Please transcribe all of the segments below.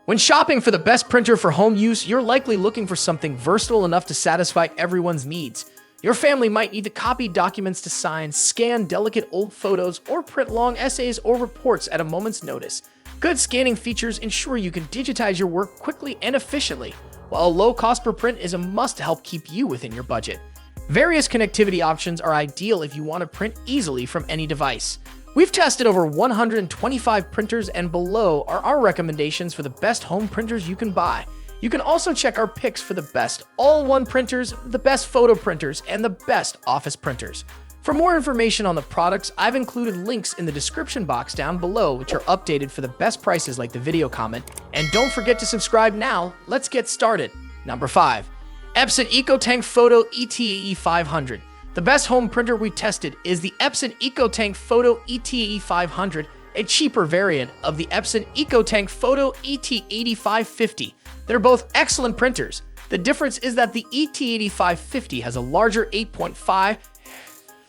When shopping for the best printer for home use, you're likely looking for something versatile enough to satisfy everyone's needs. Your family might need to copy documents to sign, scan delicate old photos, or print long essays or reports at a moment's notice. Good scanning features ensure you can digitize your work quickly and efficiently, while a low cost per print is a must to help keep you within your budget. Various connectivity options are ideal if you want to print easily from any device. We've tested over 125 printers, and below are our recommendations for the best home printers you can buy. You can also check our picks for the best all-in-one printers, the best photo printers, and the best office printers. For more information on the products, I've included links in the description box down below, which are updated for the best prices like the video comment. And don't forget to subscribe now. Let's get started. Number 5. Epson EcoTank Photo ETAE 500. The best home printer we tested is the Epson EcoTank Photo ETAE 500, a cheaper variant of the Epson EcoTank Photo ET8550. They're both excellent printers. The difference is that the ET8550 has a larger 8.5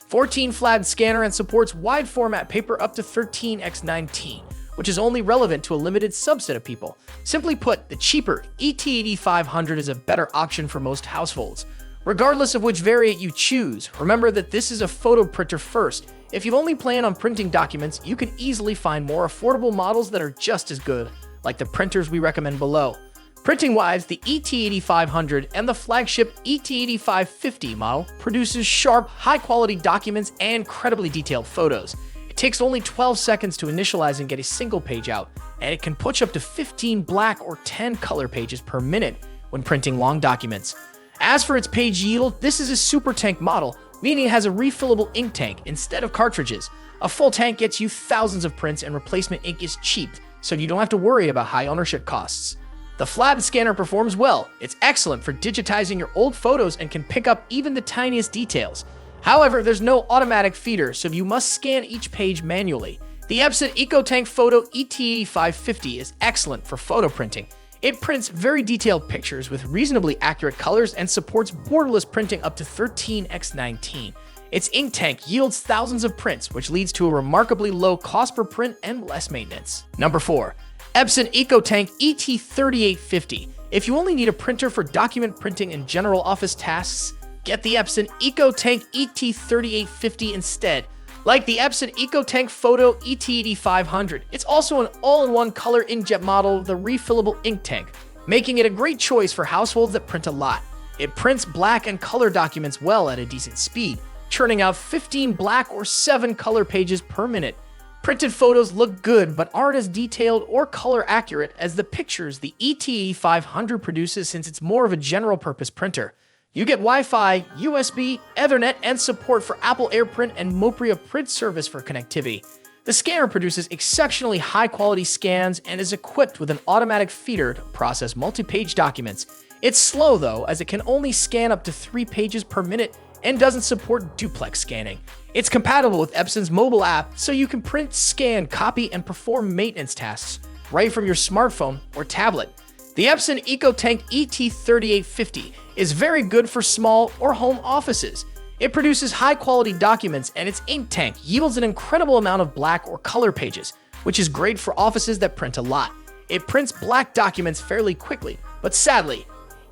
14 flat scanner and supports wide format paper up to 13x19, which is only relevant to a limited subset of people. Simply put, the cheaper ET8500 is a better option for most households. Regardless of which variant you choose, remember that this is a photo printer first. If you only plan on printing documents, you can easily find more affordable models that are just as good, like the printers we recommend below. Printing-wise, the ET8500 and the flagship ET8550 model produces sharp, high-quality documents and incredibly detailed photos. It takes only 12 seconds to initialize and get a single page out, and it can push up to 15 black or 10 color pages per minute when printing long documents. As for its page yield, this is a super tank model, meaning it has a refillable ink tank instead of cartridges. A full tank gets you thousands of prints, and replacement ink is cheap, so you don't have to worry about high ownership costs. The flat scanner performs well. It's excellent for digitizing your old photos and can pick up even the tiniest details. However, there's no automatic feeder, so you must scan each page manually. The Epson EcoTank Photo ET8550 is excellent for photo printing. It prints very detailed pictures with reasonably accurate colors and supports borderless printing up to 13x19. Its ink tank yields thousands of prints, which leads to a remarkably low cost per print and less maintenance. Number 4. Epson EcoTank ET3850. If you only need a printer for document printing and general office tasks, get the Epson EcoTank ET3850 instead. Like the Epson EcoTank Photo ET8500, it's also an all-in-one color inkjet model with a refillable ink tank, making it a great choice for households that print a lot. It prints black and color documents well at a decent speed, churning out 15 black or 7 color pages per minute. Printed photos look good but aren't as detailed or color accurate as the pictures the ET8500 produces, since it's more of a general-purpose printer. You get Wi-Fi, USB, Ethernet, and support for Apple AirPrint and Mopria Print service for connectivity. The scanner produces exceptionally high-quality scans and is equipped with an automatic feeder to process multi-page documents. It's slow though, as it can only scan up to 3 pages per minute and doesn't support duplex scanning. It's compatible with Epson's mobile app, so you can print, scan, copy, and perform maintenance tasks right from your smartphone or tablet. The Epson EcoTank ET3850 is very good for small or home offices. It produces high-quality documents, and its ink tank yields an incredible amount of black or color pages, which is great for offices that print a lot. It prints black documents fairly quickly, but sadly,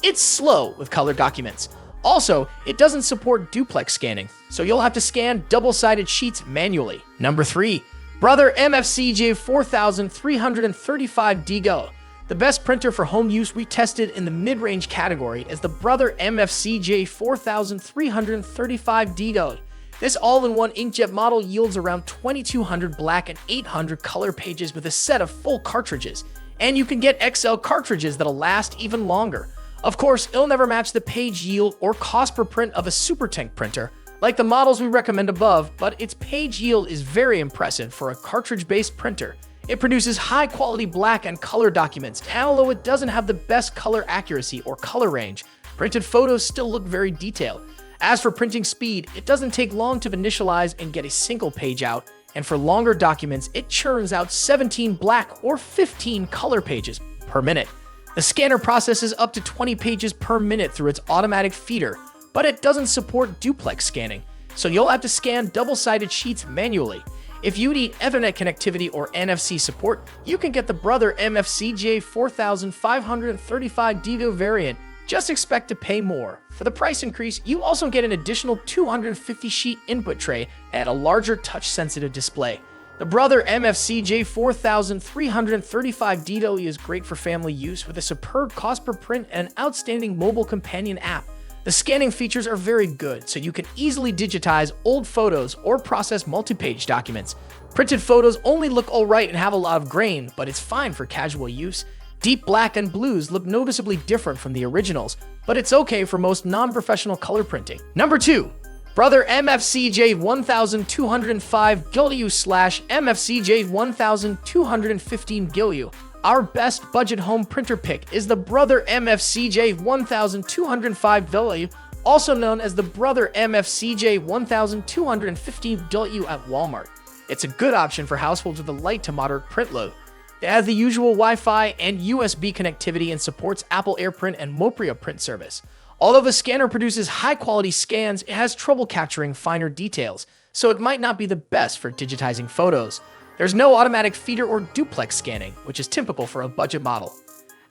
it's slow with color documents. Also, it doesn't support duplex scanning, so you'll have to scan double-sided sheets manually. Number 3. Brother MFCJ 4335D Go. The best printer for home use we tested in the mid-range category is the Brother MFCJ 4335D Go. This all-in-one inkjet model yields around 2200 black and 800 color pages with a set of full cartridges, and you can get XL cartridges that'll last even longer. Of course, it'll never match the page yield or cost per print of a super tank printer, like the models we recommend above, but its page yield is very impressive for a cartridge-based printer. It produces high-quality black and color documents, and although it doesn't have the best color accuracy or color range, printed photos still look very detailed. As for printing speed, it doesn't take long to initialize and get a single page out, and for longer documents, it churns out 17 black or 15 color pages per minute. The scanner processes up to 20 pages per minute through its automatic feeder, but it doesn't support duplex scanning, so you'll have to scan double-sided sheets manually. If you need Ethernet connectivity or NFC support, you can get the Brother MFCJ 4535 DVO variant. Just expect to pay more. For the price increase, you also get an additional 250-sheet input tray and a larger touch-sensitive display. The Brother MFCJ 4335 DW is great for family use with a superb cost per print and an outstanding mobile companion app. The scanning features are very good, so you can easily digitize old photos or process multi-page documents. Printed photos only look alright and have a lot of grain, but it's fine for casual use. Deep black and blues look noticeably different from the originals, but it's okay for most non-professional color printing. Number 2. Brother MFCJ 1205 GILU/MFCJ 1215 GILU. Our best budget home printer pick is the Brother MFCJ 1205 GILU, also known as the Brother MFCJ 1215 GILU at Walmart. It's a good option for households with a light to moderate print load. It has the usual Wi-Fi and USB connectivity and supports Apple AirPrint and Mopria print service. Although the scanner produces high-quality scans, it has trouble capturing finer details, so it might not be the best for digitizing photos. There's no automatic feeder or duplex scanning, which is typical for a budget model.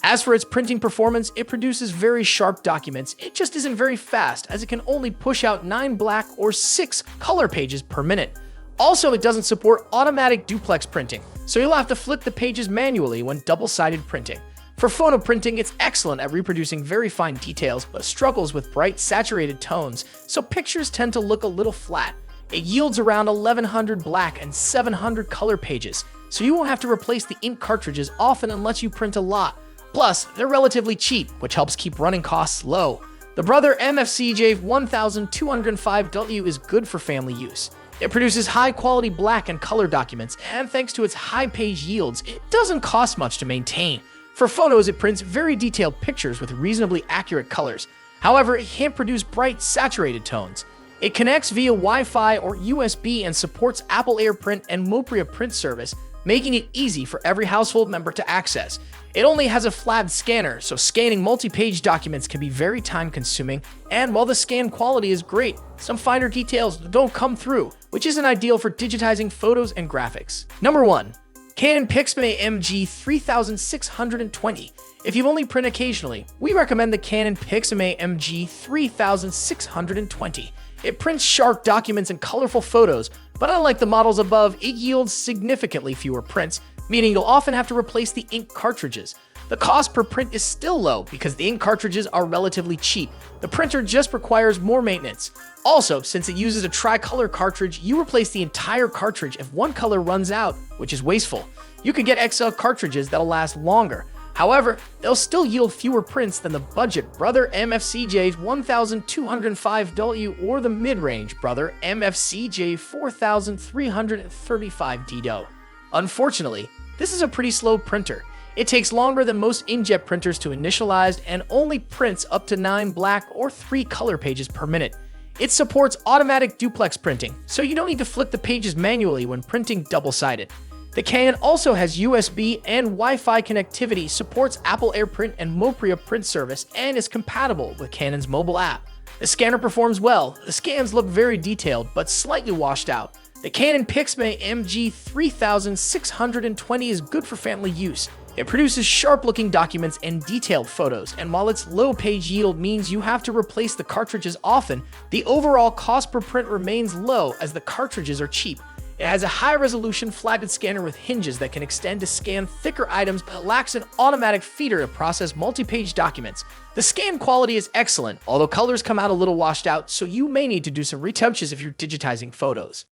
As for its printing performance, it produces very sharp documents. It just isn't very fast, as it can only push out 9 black or 6 color pages per minute. Also, it doesn't support automatic duplex printing, so you'll have to flip the pages manually when double-sided printing. For photo printing, it's excellent at reproducing very fine details, but struggles with bright, saturated tones, so pictures tend to look a little flat. It yields around 1100 black and 700 color pages, so you won't have to replace the ink cartridges often unless you print a lot. Plus, they're relatively cheap, which helps keep running costs low. The Brother MFCJ 1205 W is good for family use. It produces high-quality black and color documents, and thanks to its high page yields, it doesn't cost much to maintain. For photos, it prints very detailed pictures with reasonably accurate colors. However, it can't produce bright, saturated tones. It connects via Wi-Fi or USB and supports Apple AirPrint and Mopria print service, making it easy for every household member to access. It only has a flat scanner, so scanning multi-page documents can be very time-consuming, and while the scan quality is great, some finer details don't come through, which isn't ideal for digitizing photos and graphics. Number 1. Canon PIXMA MG3620. If you only print occasionally, we recommend the Canon PIXMA MG3620. It prints sharp documents and colorful photos, but unlike the models above, it yields significantly fewer prints, meaning you'll often have to replace the ink cartridges. The cost per print is still low because the ink cartridges are relatively cheap. The printer just requires more maintenance. Also, since it uses a tricolor cartridge, you replace the entire cartridge if one color runs out, which is wasteful. You could get XL cartridges that'll last longer. However, they'll still yield fewer prints than the budget Brother MFCJ 1205 W or the mid-range Brother MFCJ 4335 DW. Unfortunately, this is a pretty slow printer. It takes longer than most inkjet printers to initialize and only prints up to 9 black or 3 color pages per minute. It supports automatic duplex printing, so you don't need to flip the pages manually when printing double-sided. The Canon also has USB and Wi-Fi connectivity, supports Apple AirPrint and Mopria print service, and is compatible with Canon's mobile app. The scanner performs well. The scans look very detailed, but slightly washed out. The Canon PIXMA MG3620 is good for family use. It produces sharp-looking documents and detailed photos, and while its low page yield means you have to replace the cartridges often, the overall cost per print remains low as the cartridges are cheap. It has a high-resolution flatbed scanner with hinges that can extend to scan thicker items, but it lacks an automatic feeder to process multi-page documents. The scan quality is excellent, although colors come out a little washed out, so you may need to do some retouches if you're digitizing photos.